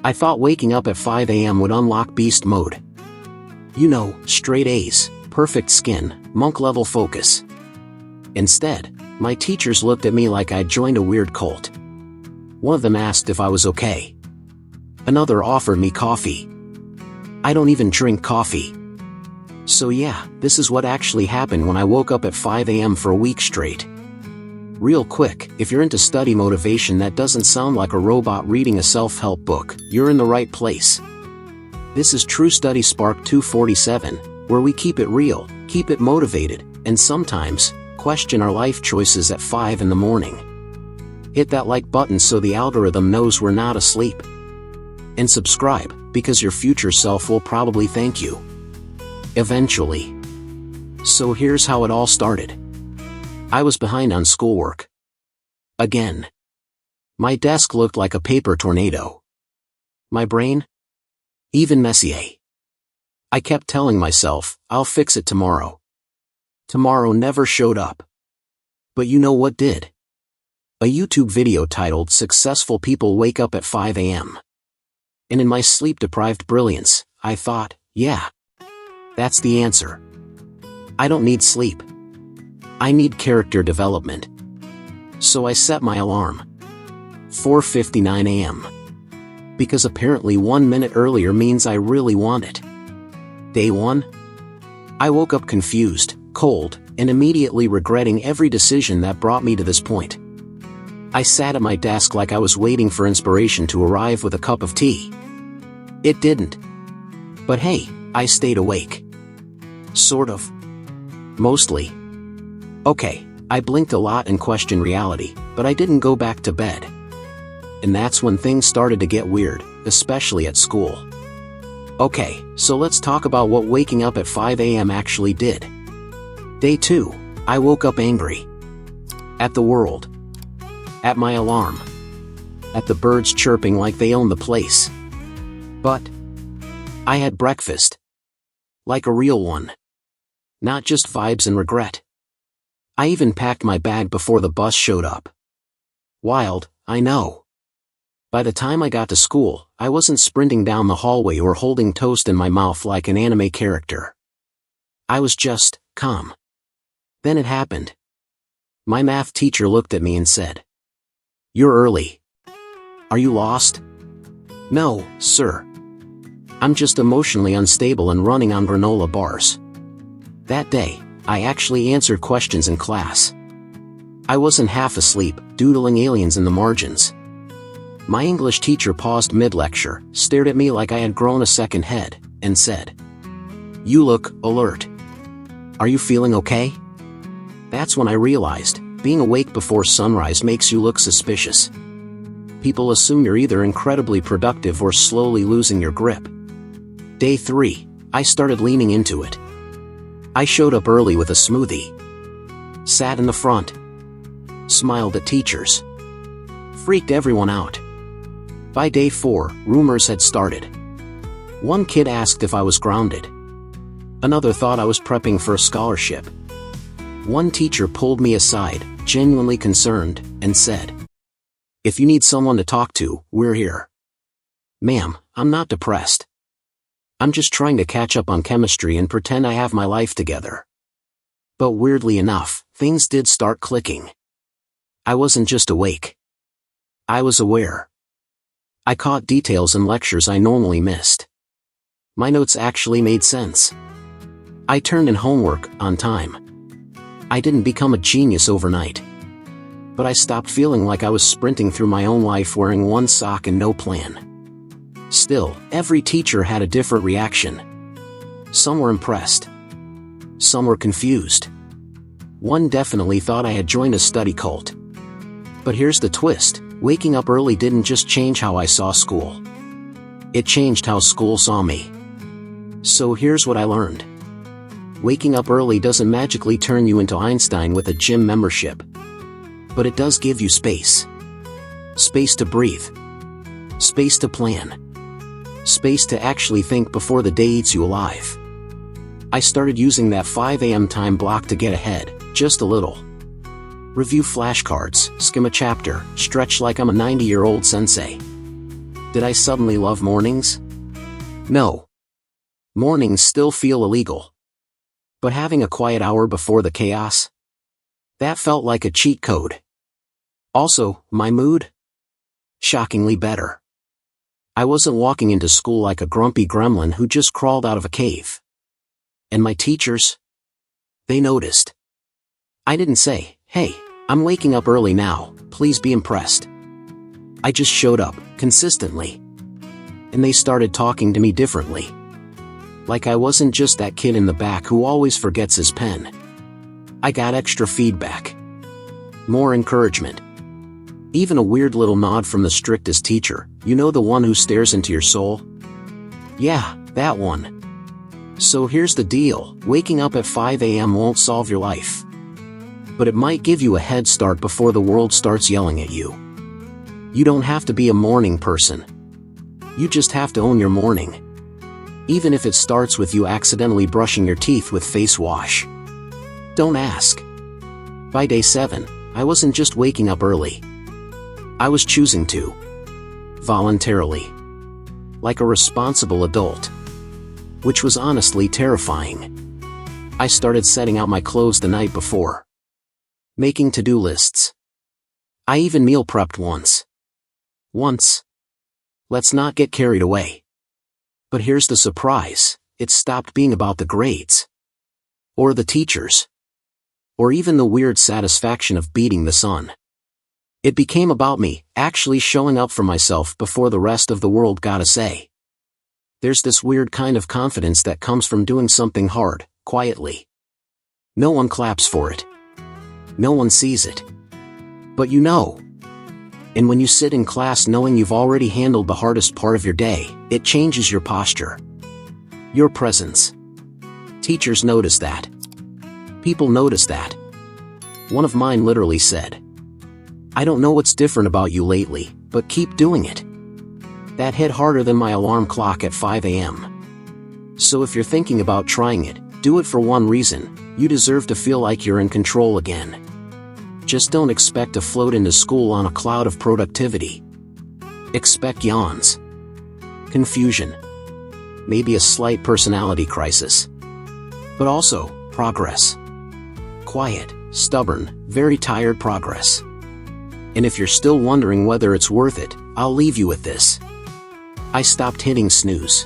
I thought waking up at 5 a.m. would unlock beast mode. You know, straight A's, perfect skin, monk-level focus. Instead, my teachers looked at me like I'd joined a weird cult. One of them asked if I was okay. Another offered me coffee. I don't even drink coffee. So yeah, this is what actually happened when I woke up at 5 a.m. for a week straight. Real quick, if you're into study motivation that doesn't sound like a robot reading a self-help book, you're in the right place. This is True Study Spark 247, where we keep it real, keep it motivated, and sometimes, question our life choices at 5 in the morning. Hit that like button so the algorithm knows we're not asleep. And subscribe, because your future self will probably thank you. Eventually. So here's how it all started. I was behind on schoolwork. Again. My desk looked like a paper tornado. My brain? Even Messier. I kept telling myself, I'll fix it tomorrow. Tomorrow never showed up. But you know what did? A YouTube video titled Successful People Wake Up at 5 a.m. And in my sleep-deprived brilliance, I thought, yeah. That's the answer. I don't need sleep. I need character development. So I set my alarm. 4:59 a.m. Because apparently 1 minute earlier means I really want it. Day 1. I woke up confused, cold, and immediately regretting every decision that brought me to this point. I sat at my desk like I was waiting for inspiration to arrive with a cup of tea. It didn't. But hey, I stayed awake. Sort of. Mostly. Okay, I blinked a lot and questioned reality, but I didn't go back to bed. And that's when things started to get weird, especially at school. Okay, so let's talk about what waking up at 5 a.m. actually did. Day 2, I woke up angry. At the world. At my alarm. At the birds chirping like they own the place. But I had breakfast. Like a real one. Not just vibes and regret. I even packed my bag before the bus showed up. Wild, I know. By the time I got to school, I wasn't sprinting down the hallway or holding toast in my mouth like an anime character. I was just calm. Then it happened. My math teacher looked at me and said, "You're early. Are you lost?" "No, sir. I'm just emotionally unstable and running on granola bars." That day, I actually answered questions in class. I wasn't half asleep, doodling aliens in the margins. My English teacher paused mid-lecture, stared at me like I had grown a second head, and said, "You look alert. Are you feeling okay?" That's when I realized, being awake before sunrise makes you look suspicious. People assume you're either incredibly productive or slowly losing your grip. Day 3, I started leaning into it. I showed up early with a smoothie. Sat in the front. Smiled at teachers. Freaked everyone out. By day 4, rumors had started. One kid asked if I was grounded. Another thought I was prepping for a scholarship. One teacher pulled me aside, genuinely concerned, and said, "If you need someone to talk to, we're here." "Ma'am, I'm not depressed. I'm just trying to catch up on chemistry and pretend I have my life together." But weirdly enough, things did start clicking. I wasn't just awake. I was aware. I caught details in lectures I normally missed. My notes actually made sense. I turned in homework on time. I didn't become a genius overnight. But I stopped feeling like I was sprinting through my own life wearing one sock and no plan. Still, every teacher had a different reaction. Some were impressed. Some were confused. One definitely thought I had joined a study cult. But here's the twist, waking up early didn't just change how I saw school. It changed how school saw me. So here's what I learned. Waking up early doesn't magically turn you into Einstein with a gym membership. But it does give you space. Space to breathe. Space to plan. Space to actually think before the day eats you alive. I started using that 5 a.m. time block to get ahead, just a little. Review flashcards, skim a chapter, stretch like I'm a 90-year-old sensei. Did I suddenly love mornings? No. Mornings still feel illegal. But having a quiet hour before the chaos? That felt like a cheat code. Also, my mood? Shockingly better. I wasn't walking into school like a grumpy gremlin who just crawled out of a cave. And my teachers? They noticed. I didn't say, "Hey, I'm waking up early now, please be impressed." I just showed up, consistently. And they started talking to me differently. Like I wasn't just that kid in the back who always forgets his pen. I got extra feedback. More encouragement. Even a weird little nod from the strictest teacher, you know, the one who stares into your soul? Yeah, that one. So here's the deal, waking up at 5 a.m. won't solve your life. But it might give you a head start before the world starts yelling at you. You don't have to be a morning person. You just have to own your morning. Even if it starts with you accidentally brushing your teeth with face wash. Don't ask. By day 7, I wasn't just waking up early. I was choosing to. Voluntarily. Like a responsible adult. Which was honestly terrifying. I started setting out my clothes the night before. Making to-do lists. I even meal prepped once. Let's not get carried away. But here's the surprise, it stopped being about the grades. Or the teachers. Or even the weird satisfaction of beating the sun. It became about me, actually showing up for myself before the rest of the world got a say. There's this weird kind of confidence that comes from doing something hard, quietly. No one claps for it. No one sees it. But you know. And when you sit in class knowing you've already handled the hardest part of your day, it changes your posture. Your presence. Teachers notice that. People notice that. One of mine literally said, "I don't know what's different about you lately, but keep doing it." That hit harder than my alarm clock at 5 a.m. So if you're thinking about trying it, do it for one reason, you deserve to feel like you're in control again. Just don't expect to float into school on a cloud of productivity. Expect yawns. Confusion. Maybe a slight personality crisis. But also, progress. Quiet, stubborn, very tired progress. And if you're still wondering whether it's worth it, I'll leave you with this. I stopped hitting snooze.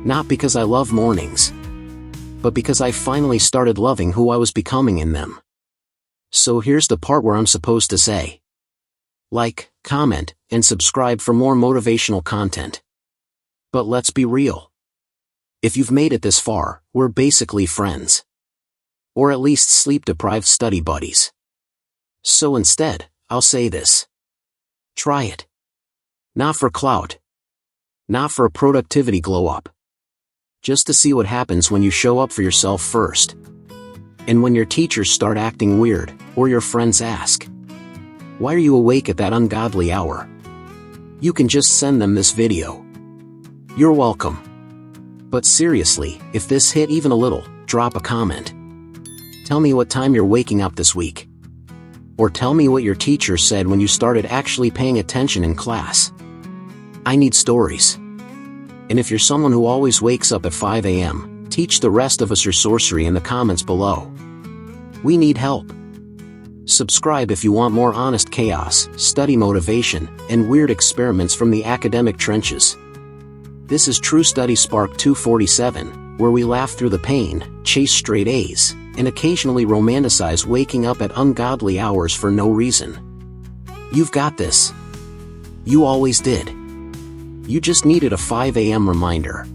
Not because I love mornings. But because I finally started loving who I was becoming in them. So here's the part where I'm supposed to say. Like, comment, and subscribe for more motivational content. But let's be real. If you've made it this far, we're basically friends. Or at least sleep-deprived study buddies. So instead, I'll say this. Try it. Not for clout. Not for a productivity glow-up. Just to see what happens when you show up for yourself first. And when your teachers start acting weird, or your friends ask, "Why are you awake at that ungodly hour?" You can just send them this video. You're welcome. But seriously, if this hit even a little, drop a comment. Tell me what time you're waking up this week. Or tell me what your teacher said when you started actually paying attention in class. I need stories. And if you're someone who always wakes up at 5 a.m., teach the rest of us your sorcery in the comments below. We need help. Subscribe if you want more honest chaos, study motivation, and weird experiments from the academic trenches. This is True Study Spark 247, where we laugh through the pain, chase straight A's, and occasionally romanticize waking up at ungodly hours for no reason. You've got this. You always did. You just needed a 5 a.m. reminder.